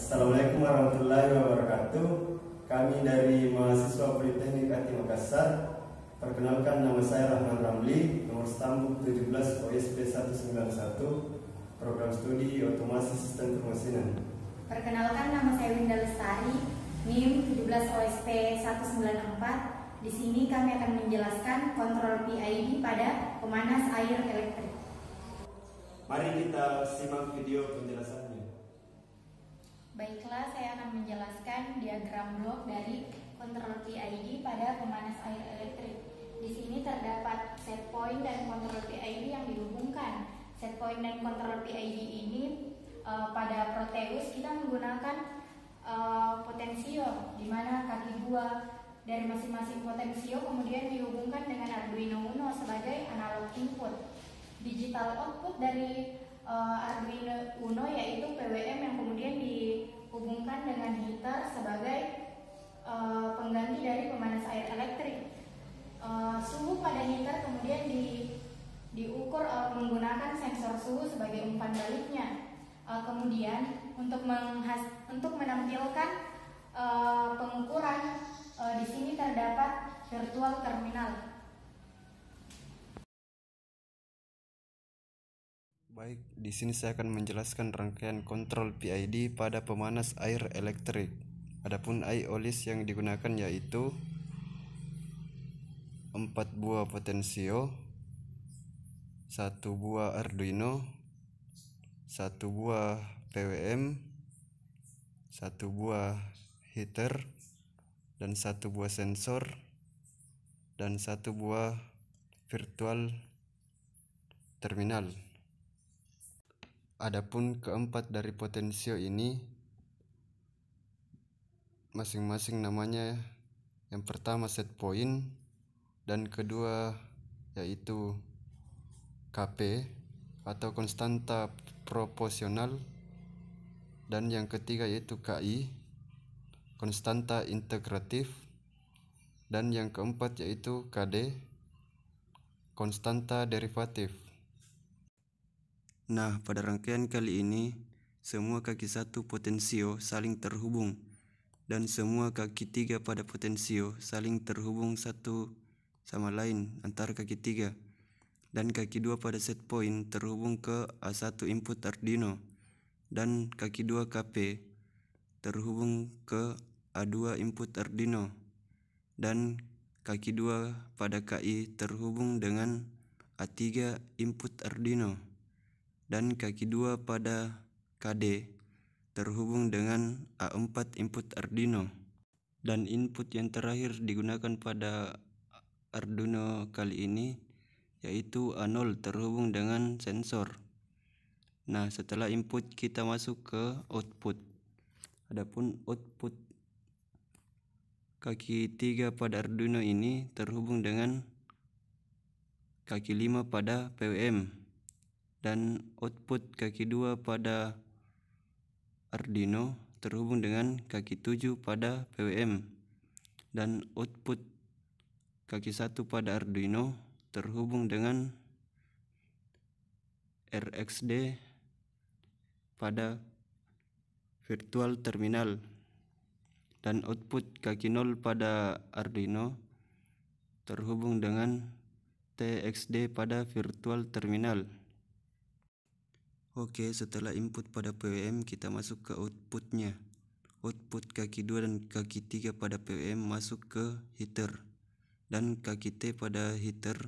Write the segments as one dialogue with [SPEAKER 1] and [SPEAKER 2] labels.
[SPEAKER 1] Assalamualaikum warahmatullahi wabarakatuh. Kami dari mahasiswa Politeknik Ati Makassar. Perkenalkan, nama saya Rahman Ramli, nomor stambuk 17 OSP 191, program studi Otomasi Sistem Permesinan.
[SPEAKER 2] Perkenalkan, nama saya Winda Lestari, NIM 17 OSP 194. Di sini kami akan menjelaskan kontrol PID pada pemanas air elektrik.
[SPEAKER 1] Mari kita simak video penjelasannya.
[SPEAKER 2] Baiklah, saya akan menjelaskan diagram blok dari kontrol PID pada pemanas air elektrik. Di sini terdapat set point dan kontrol PID yang dihubungkan. Set point dan kontrol PID ini pada Proteus kita menggunakan potensio, di mana kaki dua dari masing-masing potensio kemudian dihubungkan dengan Arduino Uno sebagai analog input. Digital output dari Arduino Uno yaitu PWM yang kemudian dihubungkan dengan heater sebagai pengganti dari pemanas air elektrik. Suhu pada heater kemudian diukur menggunakan sensor suhu sebagai umpan baliknya. Kemudian untuk menampilkan pengukuran di sini terdapat virtual terminal.
[SPEAKER 3] Baik, di sini saya akan menjelaskan rangkaian kontrol PID pada pemanas air elektrik. Adapun I/O-list yang digunakan yaitu 4 buah potensio, 1 buah Arduino, 1 buah PWM, 1 buah heater, dan 1 buah sensor, dan 1 buah virtual terminal. Adapun keempat dari potensio ini masing-masing namanya, yang pertama set point, dan kedua yaitu KP atau konstanta proporsional, dan yang ketiga yaitu KI, konstanta integratif, dan yang keempat yaitu KD, konstanta derivatif. Nah, pada rangkaian kali ini semua kaki satu potensio saling terhubung dan semua kaki tiga pada potensio saling terhubung satu sama lain antara kaki tiga, dan kaki dua pada set point terhubung ke A1 input Arduino, dan kaki dua KP terhubung ke A2 input Arduino, dan kaki dua pada KI terhubung dengan A3 input Arduino, dan kaki dua pada KD terhubung dengan A4 input Arduino, dan input yang terakhir digunakan pada Arduino kali ini yaitu A0 terhubung dengan sensor. Nah, setelah input kita masuk ke output. Adapun output kaki 3 pada Arduino ini terhubung dengan kaki 5 pada PWM, dan output kaki 2 pada Arduino terhubung dengan kaki 7 pada PWM, dan output kaki 1 pada Arduino terhubung dengan RxD pada virtual terminal, dan output kaki 0 pada Arduino terhubung dengan TXD pada virtual terminal. Oke, setelah input pada PWM kita masuk ke outputnya. Output kaki 2 dan kaki 3 pada PWM masuk ke heater, dan kaki T pada heater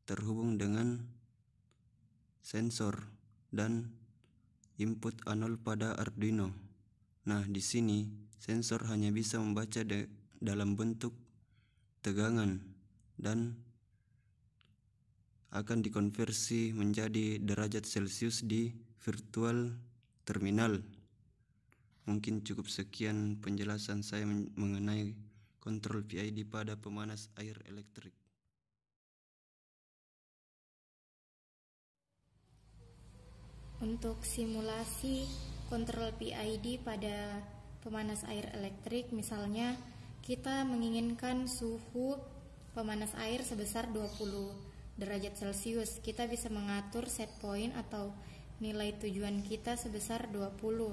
[SPEAKER 3] terhubung dengan sensor, dan input A0 pada Arduino. Nah, di sini sensor hanya bisa membaca dalam bentuk tegangan dan akan dikonversi menjadi derajat Celcius di virtual terminal. Mungkin cukup sekian penjelasan saya mengenai kontrol PID pada pemanas air elektrik.
[SPEAKER 2] Untuk simulasi kontrol PID pada pemanas air elektrik, misalnya kita menginginkan suhu pemanas air sebesar 20 derajat Celcius, kita bisa mengatur set point atau nilai tujuan kita sebesar 20.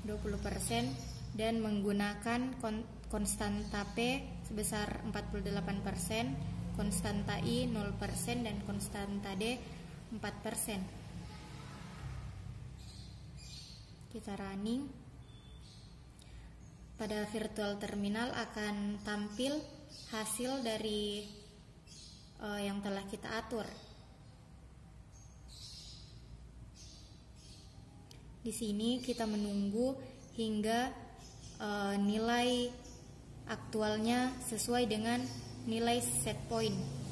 [SPEAKER 2] 20% dan menggunakan konstanta P sebesar 48%, konstanta I 0% dan konstanta D 4%. Kita running. Pada virtual terminal akan tampil hasil dari yang telah kita atur. Di sini kita menunggu hingga nilai aktualnya sesuai dengan nilai set point.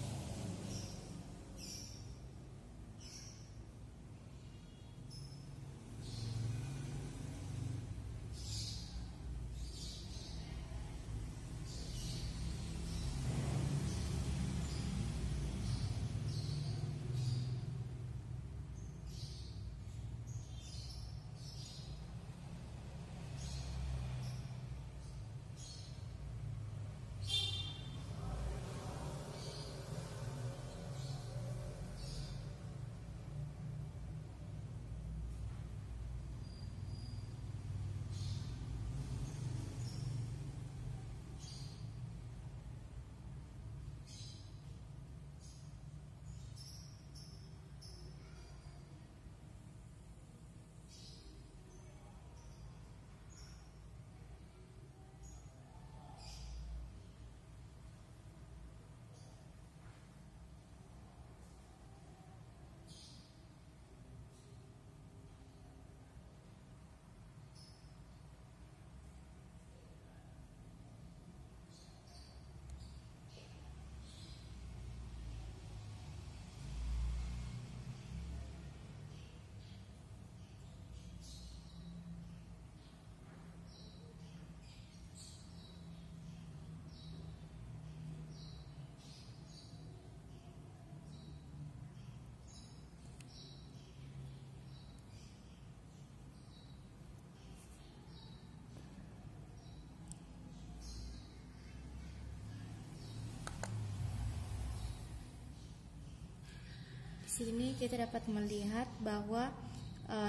[SPEAKER 2] Di sini kita dapat melihat bahwa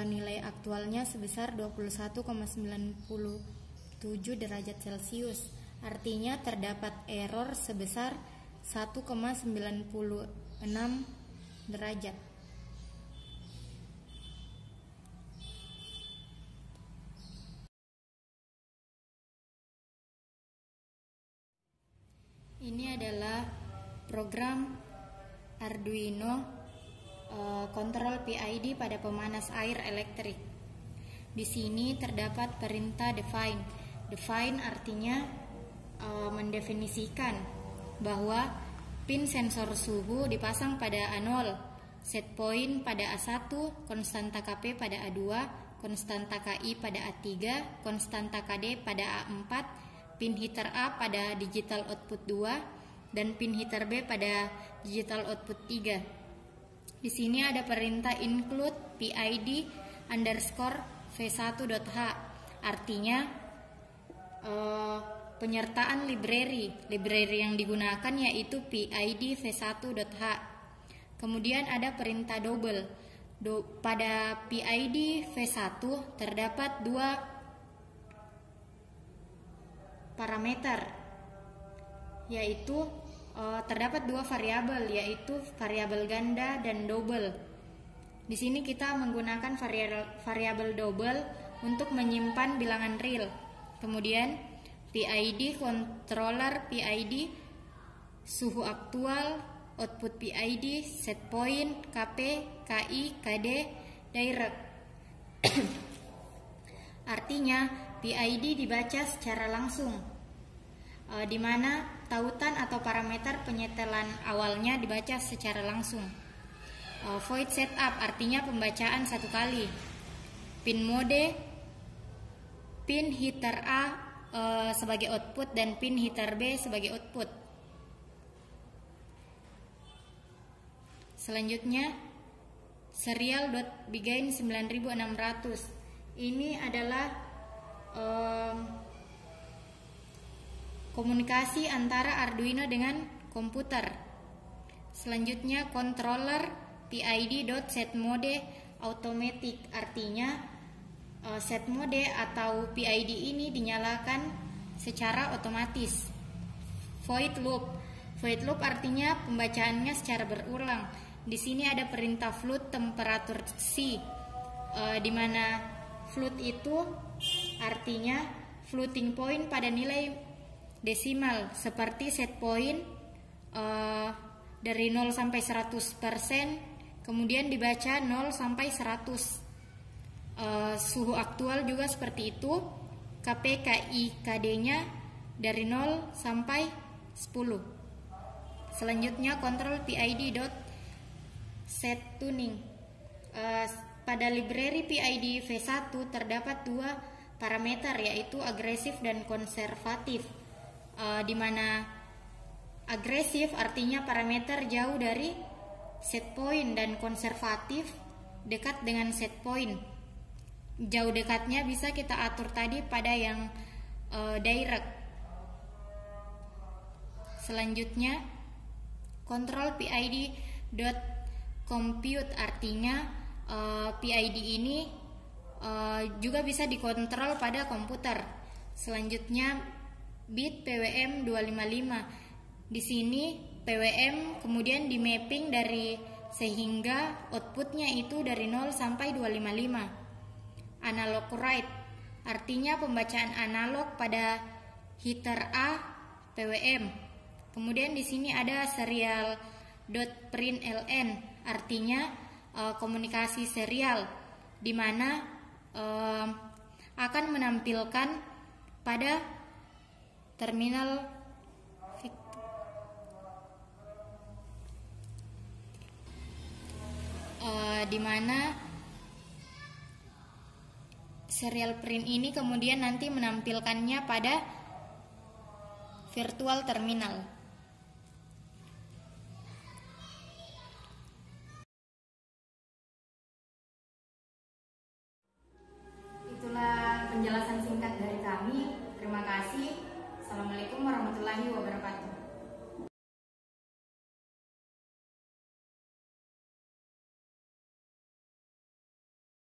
[SPEAKER 2] nilai aktualnya sebesar 21,97 derajat Celcius. Artinya terdapat error sebesar 1,96 derajat. Ini adalah program Arduino kontrol PID pada pemanas air elektrik. Di sini terdapat perintah define. Define artinya mendefinisikan bahwa pin sensor suhu dipasang pada A0, set point pada A1, konstanta KP pada A2, konstanta KI pada A3, konstanta KD pada A4, pin heater A pada digital output 2, dan pin heater B pada digital output 3. Di sini ada perintah include PID underscore v1.h, artinya penyertaan library yang digunakan yaitu PID v1.h. Kemudian ada perintah double. Pada PID v1 terdapat dua parameter, yaitu terdapat dua variabel, yaitu variabel ganda dan double. Di sini kita menggunakan variabel double untuk menyimpan bilangan real. Kemudian PID controller PID, suhu aktual, output PID, set point, KP, KI, KD, direct. Artinya PID dibaca secara langsung, di mana tautan atau parameter penyetelan awalnya dibaca secara langsung. Void setup artinya pembacaan satu kali. Pin mode, pin heater A sebagai output dan pin heater B sebagai output. Selanjutnya serial.begin 9600. Ini adalah komunikasi antara Arduino dengan komputer. Selanjutnya controller PID.setMode automatic, artinya set mode atau PID ini dinyalakan secara otomatis. Void loop. Void loop artinya pembacaannya secara berulang. Di sini ada perintah float temperatur C, di mana float itu artinya floating point pada nilai desimal, seperti set point dari 0 sampai 100%, kemudian dibaca 0 sampai 100. Suhu aktual juga seperti itu. KP, KI, KD-nya dari 0 sampai 10. Selanjutnya kontrol PID.set tuning. Pada library PID V1 terdapat dua parameter, yaitu agresif dan konservatif. Di mana agresif artinya parameter jauh dari set point dan konservatif dekat dengan set point. Jauh dekatnya bisa kita atur tadi pada yang direct. Selanjutnya kontrol PID.compute artinya PID ini juga bisa dikontrol pada komputer. Selanjutnya bit PWM 255. Di sini PWM kemudian di mapping dari sehingga outputnya itu dari 0 sampai 255. Analog write artinya pembacaan analog pada header A PWM. Kemudian di sini ada serial.println artinya komunikasi serial, di mana akan menampilkan pada terminal di mana serial print ini kemudian nanti menampilkannya pada virtual terminal. Itulah penjelasan singkat dari kami. Terima kasih. Assalamualaikum warahmatullahi wabarakatuh.